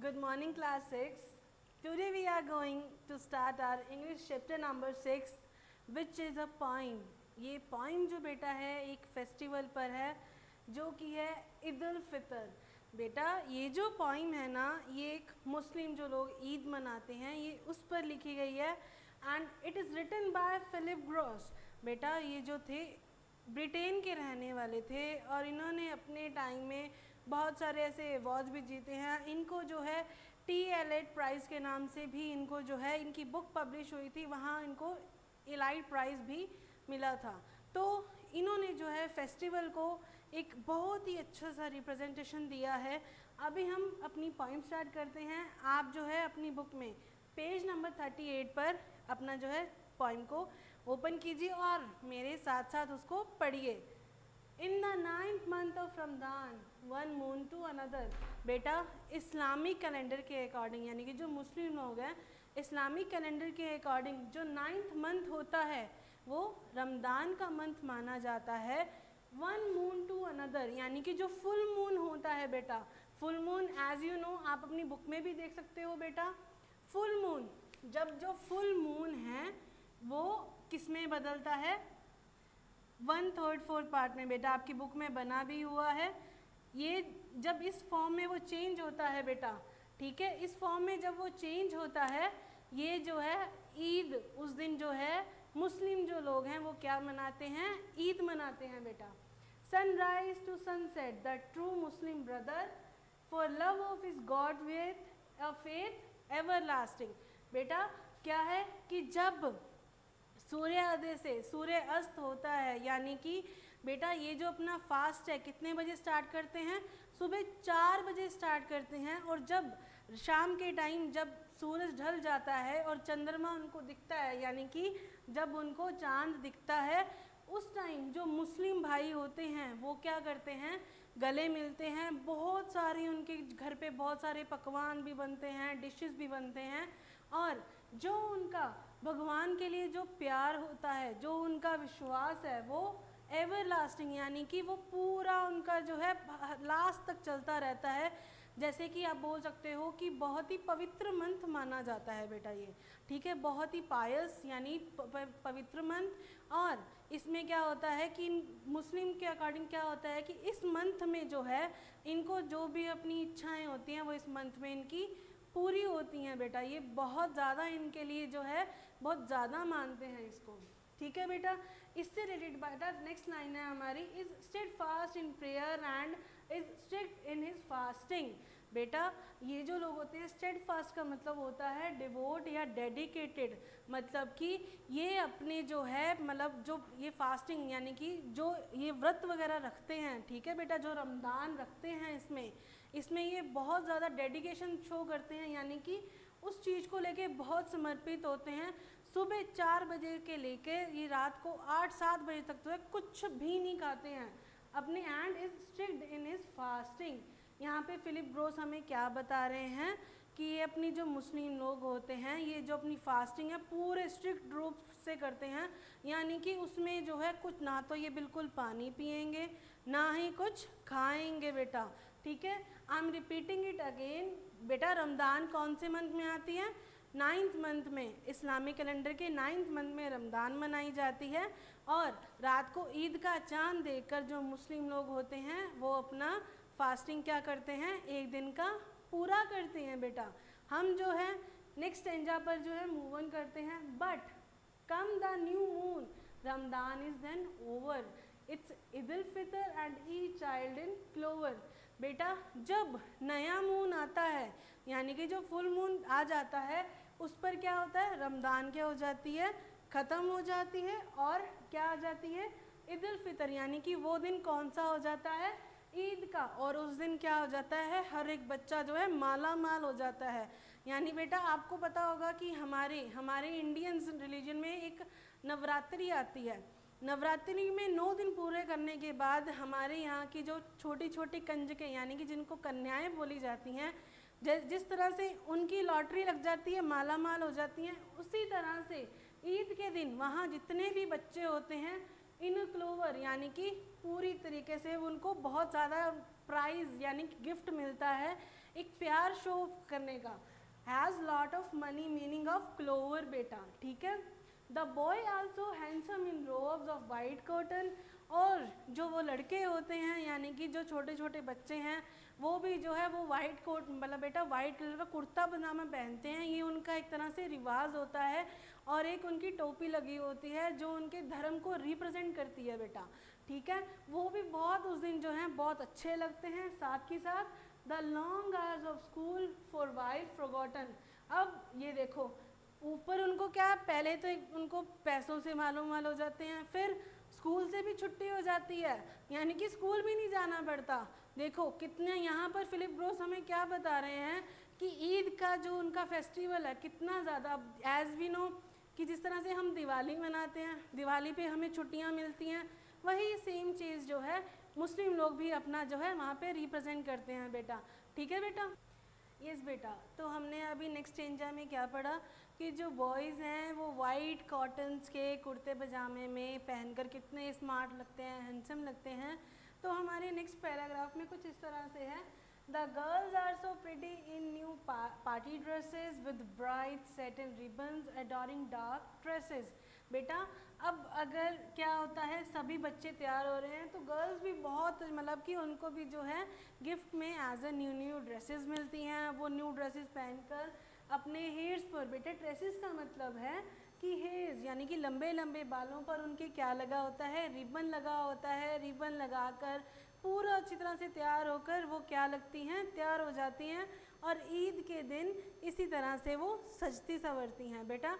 Good morning class 6. Today we are going to start our English chapter number 6 which is a poem. ये poem जो बेटा है एक festival पर है जो कि है ईद उल फितर. बेटा ये जो poem है ना ये एक मुस्लिम जो लोग ईद मनाते हैं ये उस पर लिखी गई है and it is written by Philip Gross. बेटा ये जो थे ब्रिटेन के रहने वाले थे और इन्होंने अपने टाइम में बहुत सारे ऐसे अवार्ड्स भी जीते हैं. इनको जो है टी एलाइट प्राइज़ के नाम से भी इनको जो है इनकी बुक पब्लिश हुई थी, वहाँ इनको एलाइट प्राइज़ भी मिला था. तो इन्होंने जो है फेस्टिवल को एक बहुत ही अच्छा सा रिप्रेजेंटेशन दिया है. अभी हम अपनी पोइम स्टार्ट करते हैं. आप जो है अपनी बुक में पेज नंबर 38 पर अपना जो है पोइम को ओपन कीजिए और मेरे साथ साथ उसको पढ़िए. In the 9th month of Ramadan one moon to another. बेटा इस्लामिक कैलेंडर के अकॉर्डिंग यानी कि जो मुस्लिम लोग हैं इस्लामिक कैलेंडर के अकॉर्डिंग जो 9th मंथ होता है वो रमदान का मंथ माना जाता है. वन मून टू अनदर यानी कि जो फुल मून होता है बेटा, full moon as you know आप अपनी बुक में भी देख सकते हो बेटा. फुल मून जब जो फुल मून है वो किस में बदलता है, 1/3 4 पार्ट में. बेटा आपकी बुक में बना भी हुआ है. ये जब इस फॉर्म में वो चेंज होता है बेटा, ठीक है, इस फॉर्म में जब वो चेंज होता है ये जो है ईद उस दिन जो है मुस्लिम जो लोग हैं वो क्या मनाते हैं, ईद मनाते हैं बेटा. Sunrise to sunset the true Muslim brother for love of his God with a faith everlasting. बेटा क्या है कि जब सूर्योदय से सूर्य अस्त होता है यानी कि बेटा ये जो अपना फास्ट है कितने बजे स्टार्ट करते हैं, सुबह 4 बजे स्टार्ट करते हैं. और जब शाम के टाइम जब सूरज ढल जाता है और चंद्रमा उनको दिखता है यानी कि जब उनको चांद दिखता है उस टाइम जो मुस्लिम भाई होते हैं वो क्या करते हैं, गले मिलते हैं. बहुत सारी उनके घर पे बहुत सारे पकवान भी बनते हैं, डिशेस भी बनते हैं. और जो उनका भगवान के लिए जो प्यार होता है, जो उनका विश्वास है वो एवर लास्टिंग यानी कि वो पूरा उनका जो है लास्ट तक चलता रहता है. जैसे कि आप बोल सकते हो कि बहुत ही पवित्र मंथ माना जाता है बेटा ये, ठीक है, बहुत ही पायस यानी पवित्र मंथ. और इसमें क्या होता है कि मुस्लिम के अकॉर्डिंग क्या होता है कि इस मंथ में जो है इनको जो भी अपनी इच्छाएं होती हैं वो इस मंथ में इनकी पूरी होती हैं बेटा. ये बहुत ज़्यादा इनके लिए जो है बहुत ज़्यादा मानते हैं इसको, ठीक है बेटा. इससे रिलेटेड बेटा नेक्स्ट लाइन है हमारी, is steadfast in prayer and is strict in his fasting. बेटा ये जो लोग होते हैं स्टेड फास्ट का मतलब होता है डिवोट या डेडिकेटेड, मतलब कि ये अपने जो है मतलब जो ये फास्टिंग यानी कि जो ये व्रत वगैरह रखते हैं, ठीक है बेटा, जो रमदान रखते हैं इसमें ये बहुत ज़्यादा डेडिकेशन शो करते हैं यानी कि उस चीज़ को लेके बहुत समर्पित होते हैं. सुबह 4 बजे के लेके ये रात को 8-7 बजे तक जो है कुछ भी नहीं खाते हैं अपने. And is strict in his fasting. यहाँ पे फिलिप ग्रॉस हमें क्या बता रहे हैं कि ये अपनी जो मुस्लिम लोग होते हैं ये जो अपनी फास्टिंग है पूरे स्ट्रिक्ट रूप से करते हैं यानी कि उसमें जो है कुछ ना तो ये बिल्कुल पानी पिएंगे ना ही कुछ खाएंगे बेटा, ठीक है. I am repeating it again. बेटा रमदान कौन से मंथ में आती है, 9th मंथ में, इस्लामिक कैलेंडर के 9th मंथ में रमदान मनाई जाती है. और रात को ईद का चांद देखकर जो मुस्लिम लोग होते हैं वो अपना फास्टिंग क्या करते हैं, एक दिन का पूरा करते हैं बेटा. हम जो है नेक्स्ट स्टेंजा पर जो है मूव ऑन करते हैं. But come the new moon Ramadan is then over, it's Eid ul Fitr and each child in clover. बेटा जब नया मून आता है यानी कि जो फुल मून आ जाता है उस पर क्या होता है, रमदान क्या हो जाती है, ख़त्म हो जाती है. और क्या आ जाती है, ईद उल फितर यानी कि वो दिन कौन सा हो जाता है, ईद का. और उस दिन क्या हो जाता है, हर एक बच्चा जो है माला माल हो जाता है. यानी बेटा आपको पता होगा कि हमारे इंडियन रिलीजन में एक नवरात्रि आती है. नवरात्रि में 9 दिन पूरे करने के बाद हमारे यहाँ की जो छोटी छोटी कंजकें यानी कि जिनको कन्याएं बोली जाती हैं, जिस तरह से उनकी लॉटरी लग जाती है, माला माल हो जाती हैं, उसी तरह से ईद के दिन वहाँ जितने भी बच्चे होते हैं इन अ क्लोवर, यानी कि पूरी तरीके से उनको बहुत ज़्यादा प्राइज़ यानी कि गिफ्ट मिलता है एक प्यार शो करने का। Has lot of money meaning of clover बेटा, ठीक है। The boy also handsome in ropes of white cotton, और जो वो लड़के होते हैं यानी कि जो छोटे छोटे बच्चे हैं वो भी जो है वो वाइट कोट मतलब बेटा वाइट कलर का कुर्ता पजामा पहनते हैं। ये उनका एक तरह से रिवाज होता है, और एक उनकी टोपी लगी होती है जो उनके धर्म को रिप्रेजेंट करती है बेटा, ठीक है। वो भी बहुत उस दिन जो है बहुत अच्छे लगते हैं। साथ ही साथ the long hours of school for while forgotten. अब ये देखो ऊपर उनको क्या है, पहले तो उनको पैसों से मालूम हो जाते हैं, फिर स्कूल से भी छुट्टी हो जाती है, यानी कि स्कूल भी नहीं जाना पड़ता। देखो कितने यहाँ पर फिलिप ग्रोस हमें क्या बता रहे हैं कि ईद का जो उनका फेस्टिवल है कितना ज़्यादा, एज वी नो कि जिस तरह से हम दिवाली मनाते हैं, दिवाली पे हमें छुट्टियाँ मिलती हैं, वही सेम चीज़ जो है मुस्लिम लोग भी अपना जो है वहाँ पे रिप्रेजेंट करते हैं बेटा, ठीक है बेटा। यस बेटा, तो हमने अभी नेक्स्ट स्टेंजा में क्या पढ़ा कि जो बॉयज़ हैं वो वाइट कॉटन्स के कुर्ते पजामे में पहनकर कितने स्मार्ट लगते हैं, हैंडसम लगते हैं। तो हमारे नेक्स्ट पैराग्राफ में कुछ इस तरह से है, the girls are so pretty in new party dresses with bright satin ribbons adoring dark dresses. बेटा अब अगर क्या होता है सभी बच्चे तैयार हो रहे हैं तो गर्ल्स भी बहुत मतलब कि उनको भी जो है गिफ्ट में एज ए न्यू ड्रेसेस मिलती हैं। वो न्यू ड्रेसेस पहनकर अपने हेयर्स पर, बेटे ड्रेसेस का मतलब है कि हेयर्स यानी कि लंबे लंबे बालों पर उनके क्या लगा होता है, रिबन लगा होता है। रिबन लगाकर पूरा अच्छी तरह से तैयार होकर वो क्या लगती हैं, तैयार हो जाती हैं, और ईद के दिन इसी तरह से वो सजती संवरती हैं बेटा।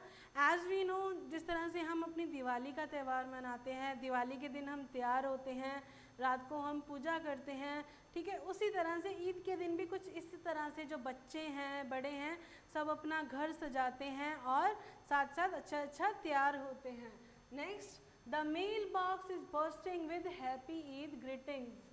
एज वी नो जिस तरह से हम अपनी दिवाली का त्यौहार मनाते हैं, दिवाली के दिन हम तैयार होते हैं, रात को हम पूजा करते हैं, ठीक है, उसी तरह से ईद के दिन भी कुछ इस तरह से जो बच्चे हैं बड़े हैं सब अपना घर सजाते हैं और साथ साथ अच्छा अच्छा तैयार होते हैं। Next, the mailbox is bursting with happy Eid greetings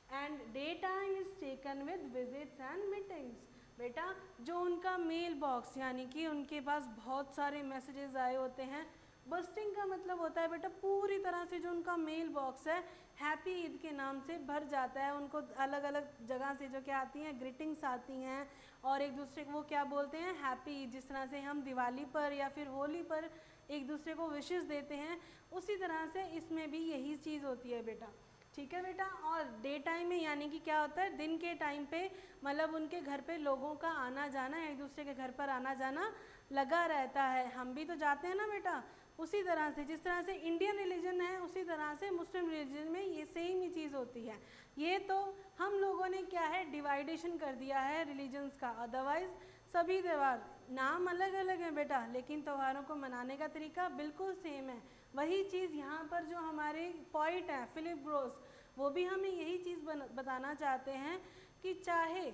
and daytime is taken with visits and meetings. बेटा जो उनका मेल बॉक्स यानी कि उनके पास बहुत सारे मैसेजेस आए होते हैं, बस्टिंग का मतलब होता है बेटा पूरी तरह से जो उनका मेल बॉक्स है हैप्पी ईद के नाम से भर जाता है। उनको अलग अलग जगह से जो क्या आती हैं ग्रीटिंग्स आती हैं, और एक दूसरे को वो क्या बोलते हैं हैप्पी ईद। जिस तरह से हम दिवाली पर या फिर होली पर एक दूसरे को विशेस देते हैं, उसी तरह से इसमें भी यही चीज़ होती है बेटा, ठीक है बेटा। और डे टाइम में यानी कि क्या होता है दिन के टाइम पे मतलब उनके घर पे लोगों का आना जाना, एक दूसरे के घर पर आना जाना लगा रहता है। हम भी तो जाते हैं ना बेटा, उसी तरह से जिस तरह से इंडियन रिलीजन है उसी तरह से मुस्लिम रिलीजन में ये सेम ही चीज़ होती है। ये तो हम लोगों ने क्या है डिवाइडेशन कर दिया है रिलीजन्स का, अदरवाइज सभी त्यौहार नाम अलग अलग हैं बेटा, लेकिन त्योहारों को मनाने का तरीका बिल्कुल सेम है। वही चीज़ यहाँ पर जो हमारे पॉइंट हैं फिलिप ग्रोस, वो भी हमें यही चीज़ बताना चाहते हैं कि चाहे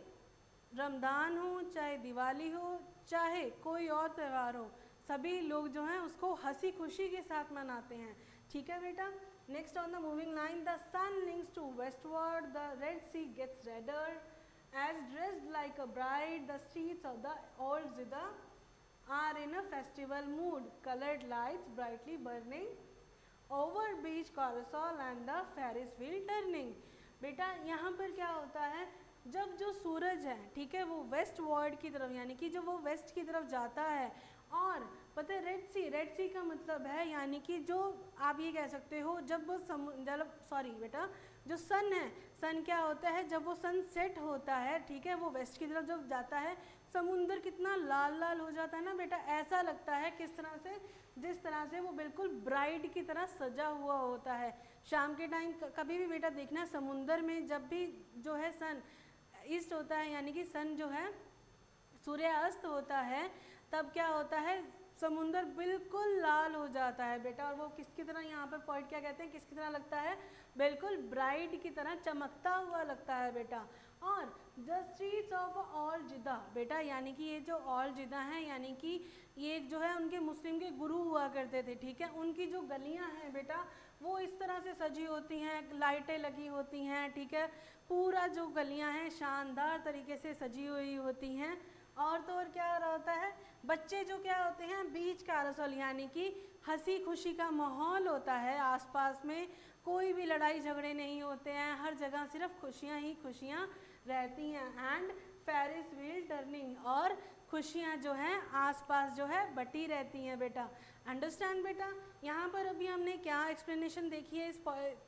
रमज़ान हो, चाहे दिवाली हो, चाहे कोई और त्यौहार हो, सभी लोग जो हैं उसको हंसी खुशी के साथ मनाते हैं, ठीक है बेटा। Next on the moving line, the sun links to westward, the Red Sea gets redder as dressed like a bride, the streets of the old Jeddah are in a festival mood, colored lights brightly burning over beach carousel and the Ferris wheel turning। बेटा यहाँ पर क्या होता है जब जो सूरज है ठीक है वो वेस्ट वर्ड की तरफ यानी कि जो वो वेस्ट की तरफ जाता है, और पता है रेड सी का मतलब है यानी कि जो आप ये कह सकते हो जब वो सॉरी बेटा जो सन है, सन क्या होता है जब वो सन सेट होता है, ठीक है, वो वेस्ट की तरफ जब जाता है समुंदर कितना लाल लाल हो जाता है ना बेटा, ऐसा लगता है किस तरह से जिस तरह से वो बिल्कुल ब्राइड की तरह सजा हुआ होता है। शाम के टाइम कभी भी बेटा देखना समुंदर में जब भी जो है सन ईस्ट होता है यानी कि सन जो है सूर्यास्त होता है, तब क्या होता है समुंदर बिल्कुल लाल हो जाता है बेटा, और वो किसकी तरह यहाँ पर पॉइंट क्या कहते हैं किसकी तरह लगता है, बिल्कुल ब्राइड की तरह चमकता हुआ लगता है बेटा। और द स्ट्रीट्स ऑफ ऑल जिदा बेटा यानी कि ये जो ऑल जिदा हैं यानी कि ये जो है उनके मुस्लिम के गुरु हुआ करते थे, ठीक है, उनकी जो गलियाँ हैं बेटा वो इस तरह से सजी होती हैं, लाइटें लगी होती हैं, ठीक है, पूरा जो गलियां हैं शानदार तरीके से सजी हुई होती हैं। और तो और क्या हो रहा होता है, बच्चे जो क्या होते हैं, बीच कैरोसल यानी कि हंसी खुशी का माहौल होता है आसपास में, कोई भी लड़ाई झगड़े नहीं होते हैं, हर जगह सिर्फ खुशियाँ ही खुशियाँ रहती हैं। एंड फेरिस व्हील टर्निंग, और खुशियाँ जो हैं आसपास जो है बटी रहती हैं बेटा। अंडरस्टैंड बेटा। यहाँ पर अभी हमने क्या एक्सप्लेनेशन देखी है इस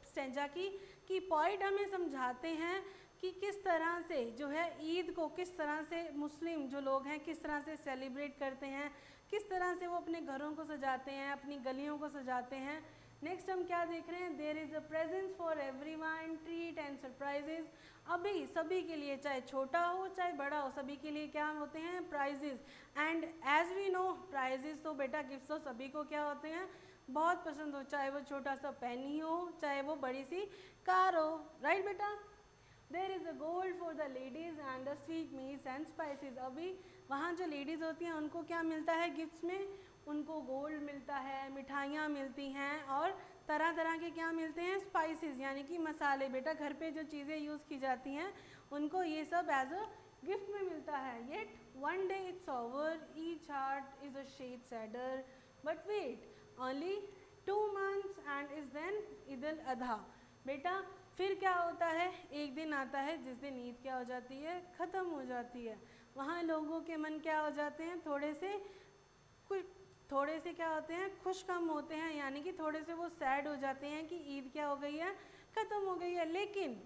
स्टेंजा की, कि पॉइंट हमें समझाते हैं कि किस तरह से जो है ईद को किस तरह से मुस्लिम जो लोग हैं किस तरह से सेलिब्रेट करते हैं, किस तरह से वो अपने घरों को सजाते हैं, अपनी गलियों को सजाते हैं। नेक्स्ट हम क्या देख रहे हैं, there is a presence for everyone, treat and surprises. अभी सभी के लिए, चाहे छोटा हो चाहे बड़ा हो, सभी के लिए क्या होते हैं, prizes. And as we know prizes तो बेटा गिफ्ट तो सभी को क्या होते हैं, बहुत पसंद हो, चाहे वो छोटा सा पेन ही हो चाहे वो बड़ी सी कार हो, राइट बेटा। There is a gold for the ladies and the sweetmeats and spices. अभी वहाँ जो लेडीज़ होती हैं उनको क्या मिलता है गिफ्ट्स में, उनको गोल्ड मिलता है, मिठाइयाँ मिलती हैं, और तरह तरह के क्या मिलते हैं, स्पाइसेस यानी कि मसाले। बेटा घर पे जो चीज़ें यूज़ की जाती हैं उनको ये सब एज अ गिफ्ट में मिलता है। Yet one day it's over, each heart is a shade sadder, but wait only 2 months and is then Eid ul Adha. बेटा फिर क्या होता है, एक दिन आता है जिस दिन ईद क्या हो जाती है, ख़त्म हो जाती है। वहाँ लोगों के मन क्या हो जाते हैं, थोड़े से क्या होते हैं, खुश कम होते हैं, यानी कि थोड़े से वो सैड हो जाते हैं कि ईद क्या हो गई है, ख़त्म हो गई है। लेकिन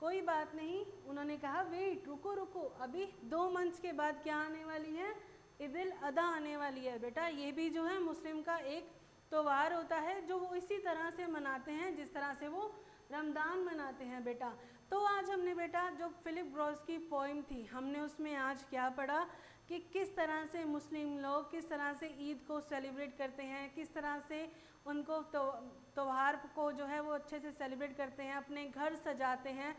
कोई बात नहीं, उन्होंने कहा वेट, रुको रुको, अभी 2 months के बाद क्या आने वाली है, ईद उल अधा आने वाली है। बेटा ये भी जो है मुस्लिम का एक त्योहार होता है जो वो इसी तरह से मनाते हैं जिस तरह से वो रमज़ान मनाते हैं बेटा। तो आज हमने बेटा जो फिलिप ग्रॉस की पोइम थी, हमने उसमें आज क्या पढ़ा कि किस तरह से मुस्लिम लोग किस तरह से ईद को सेलिब्रेट करते हैं, किस तरह से उनको त्योहार को जो है वो अच्छे से सेलिब्रेट करते हैं, अपने घर सजाते हैं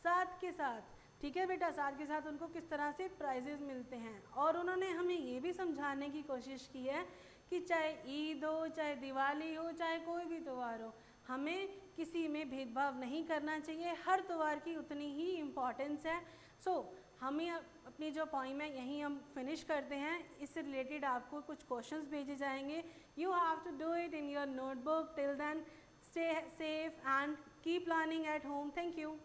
साथ के साथ, ठीक है बेटा, साथ के साथ उनको किस तरह से प्राइजेस मिलते हैं। और उन्होंने हमें ये भी समझाने की कोशिश की है कि चाहे ईद हो, चाहे दिवाली हो, चाहे कोई भी त्यौहार हो, हमें किसी में भेदभाव नहीं करना चाहिए, हर त्यौहार की उतनी ही इम्पॉर्टेंस है। सो हमें अपनी जो पॉइंट है यहीं हम फिनिश करते हैं। इससे रिलेटेड आपको कुछ क्वेश्चंस भेजे जाएंगे, you have to do it in your notebook. Till then stay safe and keep learning at home. Thank you.